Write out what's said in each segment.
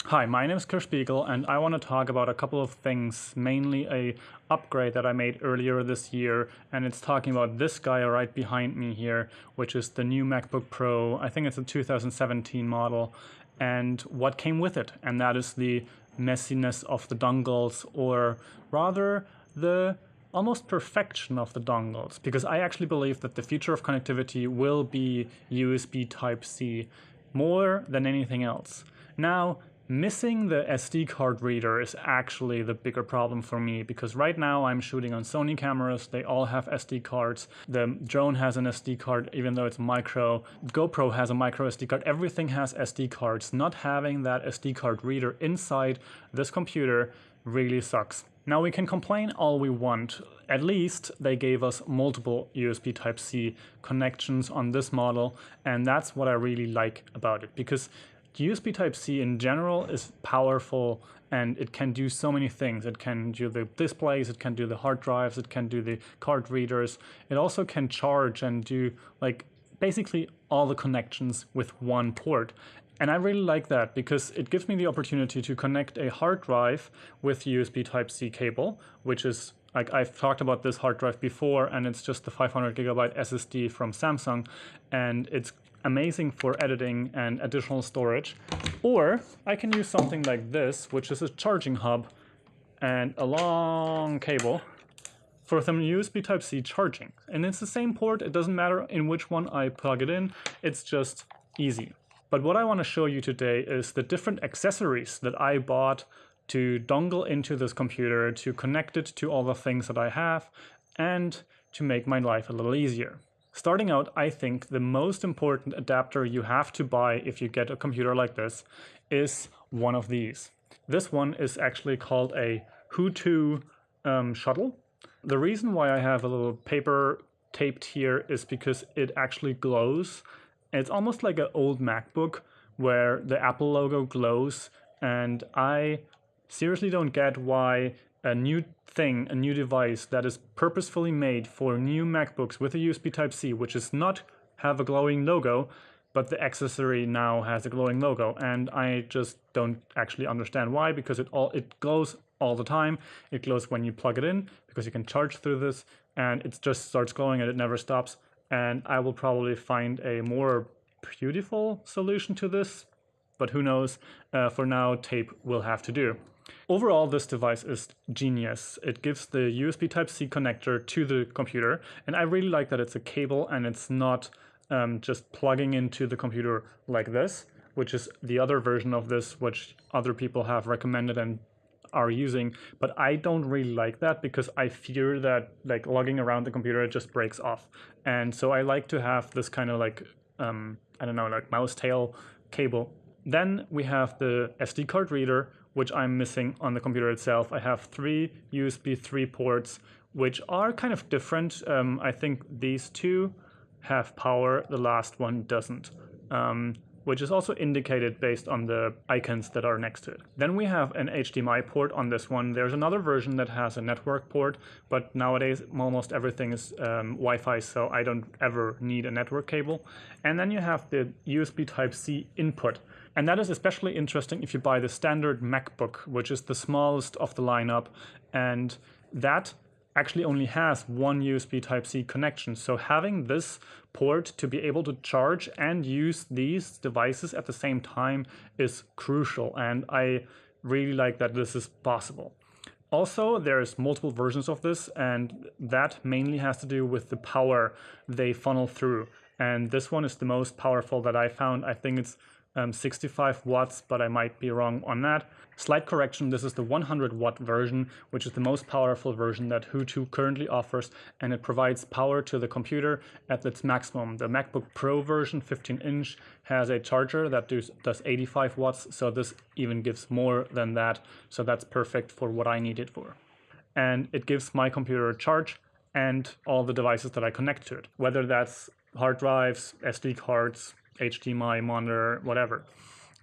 Hi, my name is Spiegel, and I want to talk about a couple of things, mainly a upgrade that I made earlier this year, and it's talking about this guy right behind me here, which is the new MacBook Pro. I think it's a 2017 model, and what came with it, and that is the messiness of the dongles, or rather the almost perfection of the dongles, because I actually believe that the future of connectivity will be USB Type-C more than anything else. Now, missing the SD card reader is actually the bigger problem for me, because right now I'm shooting on Sony cameras. They all have SD cards. The drone has an SD card, even though it's micro. GoPro has a micro SD card. Everything has SD cards. Not having that SD card reader inside this computer really sucks. Now, we can complain all we want. At least they gave us multiple USB Type-C connections on this model, and that's what I really like about it, because USB Type-C in general is powerful and it can do so many things. It can do the displays, it can do the hard drives, it can do the card readers. It also can charge and do like basically all the connections with one port. And I really like that because it gives me the opportunity to connect a hard drive with USB Type-C cable, which is like I've talked about this hard drive before, and it's just the 500 gigabyte SSD from Samsung, and it's amazing for editing and additional storage. Or I can use something like this, which is a charging hub and a long cable for some USB Type-C charging. And it's the same port. It doesn't matter in which one I plug it in. It's just easy. But what I want to show you today is the different accessories that I bought to dongle into this computer, to connect it to all the things that I have, and to make my life a little easier. Starting out, I think the most important adapter you have to buy if you get a computer like this is one of these. This one is actually called a Hdmi shuttle. The reason why I have a little paper taped here is because it actually glows. It's almost like an old MacBook where the Apple logo glows, and I seriously don't get why a new device that is purposefully made for new MacBooks with a USB Type-C, which is not have a glowing logo, but the accessory now has a glowing logo, and I just don't actually understand why, because it glows all the time. It glows when you plug it in, because you can charge through this, and it just starts glowing and it never stops. And I will probably find a more beautiful solution to this, but who knows? For now, tape will have to do. Overall, this device is genius. It gives the USB Type-C connector to the computer, and I really like that it's a cable and it's not just plugging into the computer like this, which is the other version of this, which other people have recommended and are using. But I don't really like that because I fear that like lugging around the computer, it just breaks off. And so I like to have this kind of like, I don't know, like mouse tail cable. Then we have the SD card reader, which I'm missing on the computer itself. I have 3 USB 3 ports, which are kind of different. I think these 2 have power, the last one doesn't, which is also indicated based on the icons that are next to it. Then we have an HDMI port on this one. There's another version that has a network port, but nowadays almost everything is Wi-Fi, so I don't ever need a network cable. And then you have the USB Type-C input. And that is especially interesting if you buy the standard MacBook, which is the smallest of the lineup, and that actually only has one USB Type-C connection. So having this port to be able to charge and use these devices at the same time is crucial, and I really like that this is possible. Also, there's multiple versions of this, and that mainly has to do with the power they funnel through. And this one is the most powerful that I found. I think it's 65 watts, but I might be wrong on that. Slight correction, this is the 100 watt version, which is the most powerful version that Hdmi currently offers, and it provides power to the computer at its maximum. The MacBook Pro version, 15-inch, has a charger that does 85 watts, so this even gives more than that, so that's perfect for what I need it for. And it gives my computer a charge and all the devices that I connect to it, whether that's hard drives, SD cards, HDMI monitor, whatever,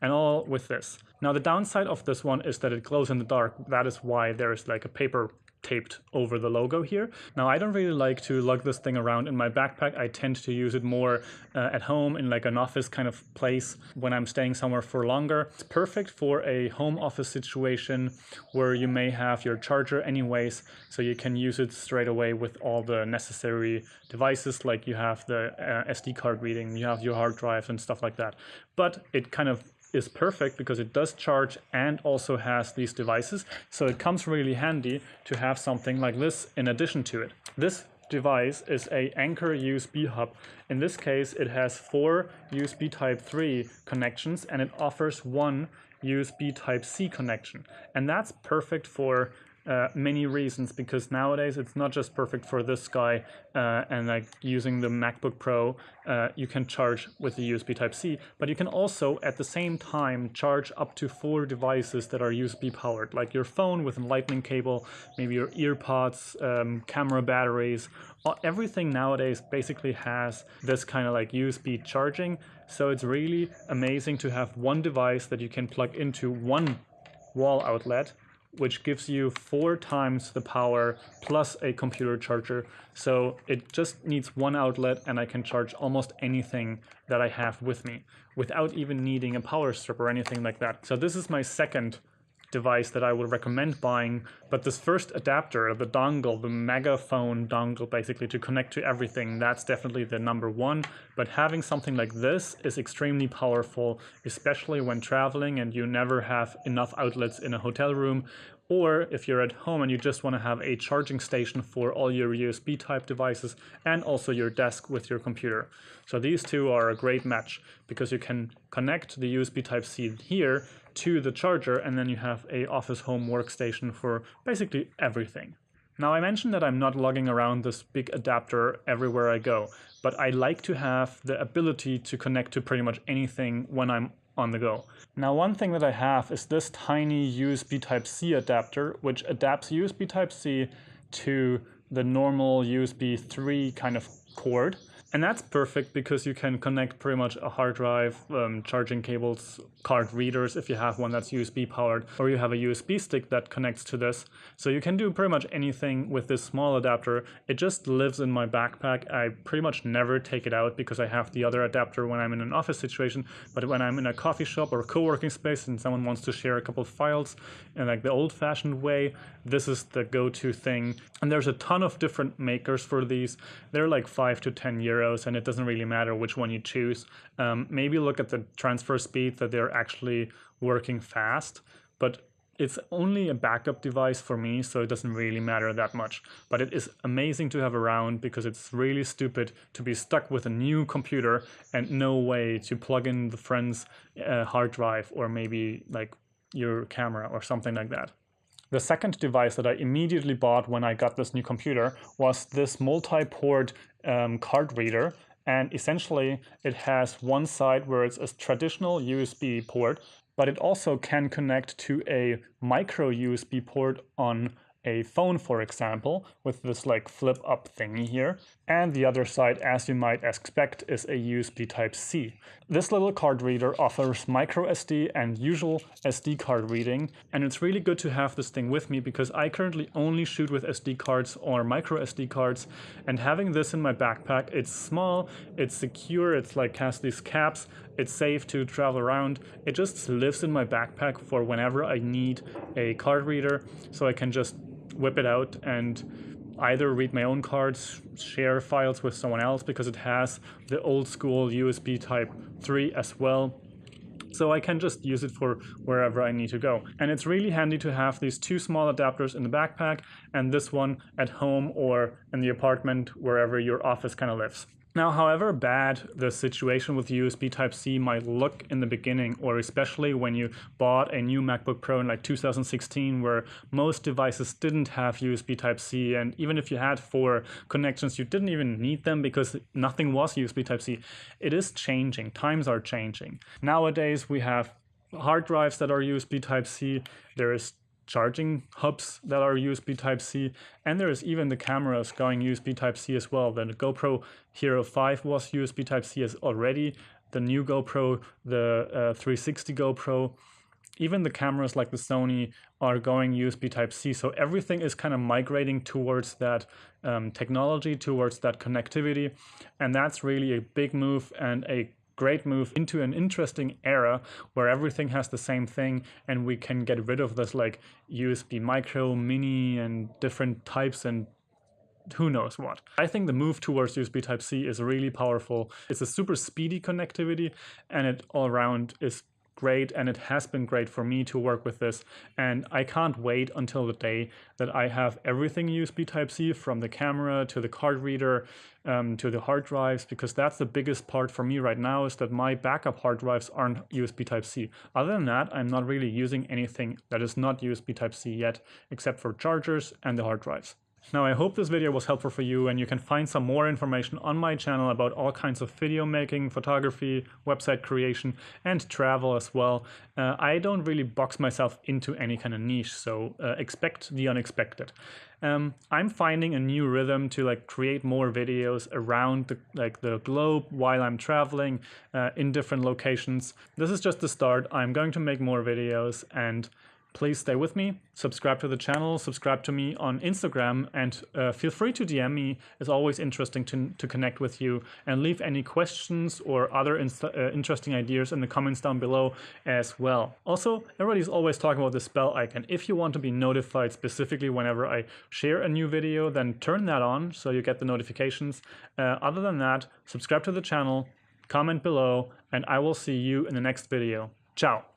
and all with this. Now the downside of this one is that it glows in the dark. That is why there is like a paper taped over the logo here. Now, I don't really like to lug this thing around in my backpack. I tend to use it more at home in like an office kind of place when I'm staying somewhere for longer. It's perfect for a home office situation where you may have your charger anyways, so you can use it straight away with all the necessary devices, like you have the SD card reading, you have your hard drive and stuff like that. But it kind of is perfect because it does charge and also has these devices. So it comes really handy to have something like this in addition to it. This device is a Anker USB hub. In this case, it has 4 USB Type 3 connections and it offers 1 USB Type C connection. And that's perfect for many reasons, because nowadays it's not just perfect for this guy and like using the MacBook Pro, you can charge with the USB Type-C, but you can also at the same time charge up to 4 devices that are USB powered, like your phone with a lightning cable, maybe your earpods, camera batteries. Everything nowadays basically has this kind of like USB charging, so it's really amazing to have one device that you can plug into one wall outlet, which gives you 4 times the power plus a computer charger. So it just needs one outlet and I can charge almost anything that I have with me without even needing a power strip or anything like that. So this is my second device that I would recommend buying, but this first adapter, the dongle, the megaphone dongle basically to connect to everything, that's definitely the number one. But having something like this is extremely powerful, especially when traveling and you never have enough outlets in a hotel room, or if you're at home and you just want to have a charging station for all your USB type devices and also your desk with your computer. So these two are a great match because you can connect the USB Type-C here to the charger, and then you have a office home workstation for basically everything. Now, I mentioned that I'm not lugging around this big adapter everywhere I go, but I like to have the ability to connect to pretty much anything when I'm on the go. Now, one thing that I have is this tiny USB Type-C adapter, which adapts USB Type-C to the normal USB 3 kind of cord. And that's perfect because you can connect pretty much a hard drive, charging cables, card readers if you have one that's USB powered, or you have a USB stick that connects to this. So you can do pretty much anything with this small adapter. It just lives in my backpack. I pretty much never take it out because I have the other adapter when I'm in an office situation. But when I'm in a coffee shop or a co-working space and someone wants to share a couple of files in like the old-fashioned way, this is the go-to thing. And there's a ton of different makers for these. They're like 5 to 10 euros, and it doesn't really matter which one you choose. Maybe look at the transfer speed, that they're actually working fast, but it's only a backup device for me, so it doesn't really matter that much. But it is amazing to have around because it's really stupid to be stuck with a new computer and no way to plug in the friend's hard drive or maybe like your camera or something like that. The second device that I immediately bought when I got this new computer was this multi-port card reader. And essentially it has one side where it's a traditional USB port, but it also can connect to a micro USB port on a phone, for example, with this like flip up thingy here. And the other side, as you might expect, is a USB Type-C. This little card reader offers micro SD and usual SD card reading, and it's really good to have this thing with me because I currently only shoot with SD cards or micro SD cards, and having this in my backpack, it's small, it's secure, it's like has these caps, it's safe to travel around. It just lives in my backpack for whenever I need a card reader, so I can just whip it out and either read my own cards, share files with someone else, because it has the old school USB Type 3 as well. So I can just use it for wherever I need to go. And it's really handy to have these two small adapters in the backpack and this one at home or in the apartment, wherever your office kind of lives. Now, however bad the situation with USB Type-C might look in the beginning, or especially when you bought a new MacBook Pro in like 2016, where most devices didn't have USB Type-C, and even if you had 4 connections, you didn't even need them because nothing was USB Type-C. It is changing. Times are changing. Nowadays, we have hard drives that are USB Type-C. There is charging hubs that are USB Type-C, and there is even the cameras going USB Type-C as well. The GoPro Hero 5 was USB Type-C as already. The new GoPro, the 360 GoPro, even the cameras like the Sony are going USB Type-C. So everything is kind of migrating towards that technology, towards that connectivity. And that's really a big move and a great move into an interesting era where everything has the same thing and we can get rid of this like USB micro, mini and different types and who knows what. I think the move towards USB Type-C is really powerful. It's a super speedy connectivity and it all around is great, and it has been great for me to work with this, and I can't wait until the day that I have everything USB Type-C, from the camera to the card reader to the hard drives, because that's the biggest part for me right now, is that my backup hard drives aren't USB Type-C. Other than that, I'm not really using anything that is not USB Type-C yet, except for chargers and the hard drives. Now, I hope this video was helpful for you, and you can find some more information on my channel about all kinds of video making, photography, website creation, and travel as well. I don't really box myself into any kind of niche, so expect the unexpected. I'm finding a new rhythm to like create more videos around the globe while I'm traveling in different locations. This is just the start. I'm going to make more videos, and please stay with me, subscribe to the channel, subscribe to me on Instagram, and feel free to DM me. It's always interesting to connect with you, and leave any questions or other interesting ideas in the comments down below as well. Also, everybody's always talking about this bell icon. If you want to be notified specifically whenever I share a new video, then turn that on so you get the notifications. Other than that, subscribe to the channel, comment below, and I will see you in the next video. Ciao!